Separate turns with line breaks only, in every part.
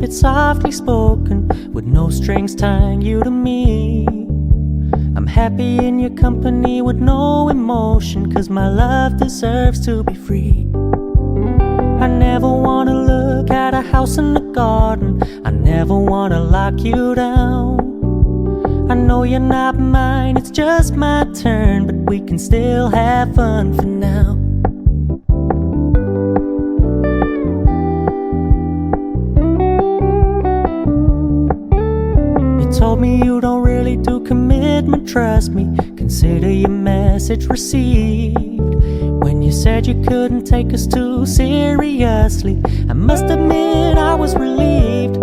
it softly spoken, with no strings tying you to me. I'm happy in your company with no emotion, 'cause my love deserves to be free. I never wanna look at a house in the garden, I never wanna lock you down. I know you're not mine, it's just my turn, but we can still have fun for now. You told me you don't really do commitment, trust me, consider your message received. When you said you couldn't take us too seriously, I must admit I was relieved.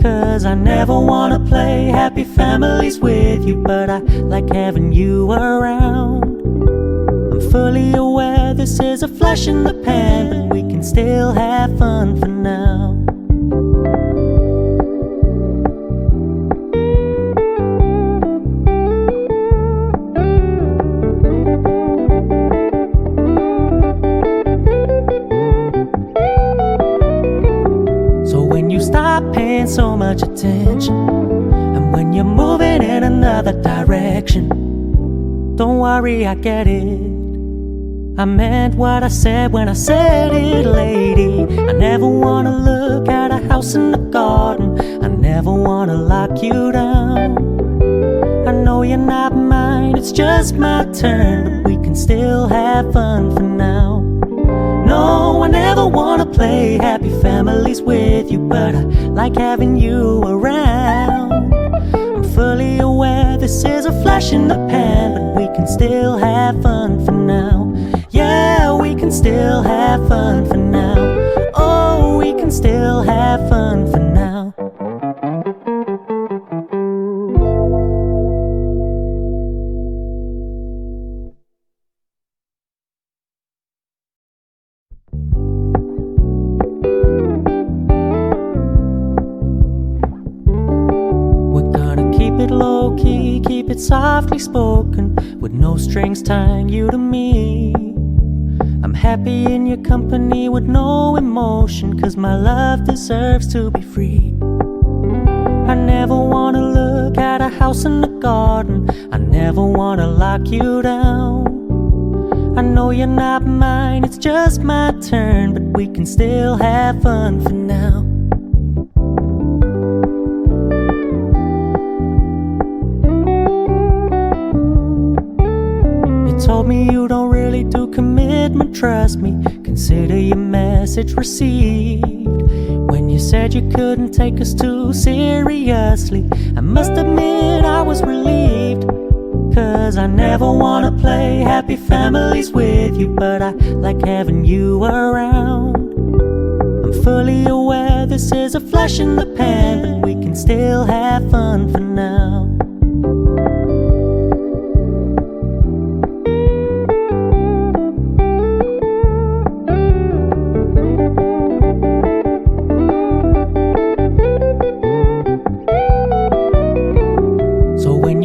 'Cause I never wanna play happy families with you, but I like having you around. I'm fully aware this is a flash in the pan, but we can still have fun for now. Stop paying so much attention, and when you're moving in another direction, don't worry, I get it. I meant what I said when I said it, lady. I never wanna look at a house in the garden, I never wanna lock you down. I know you're not mine, it's just my turn, but we can still have fun for now. No, I never wanna play happy families with you, but I like having you around. I'm fully aware this is a flash in the pan, but we can still have fun for now. Yeah, we can still have fun for now. Oh, we can still have fun for now. Low-key, keep it softly spoken, with no strings tying you to me. I'm happy in your company with no emotion, 'cause my love deserves to be free. I never wanna look at a house in the garden, I never wanna lock you down. I know you're not mine, it's just my turn, but we can still have fun for now. Told me you don't really do commitment, trust me, consider your message received. When you said you couldn't take us too seriously, I must admit I was relieved. 'Cause I never wanna play happy families with you, but I like having you around. I'm fully aware this is a flash in the pan, but we can still have fun for now.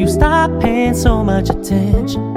Stop paying so much attention,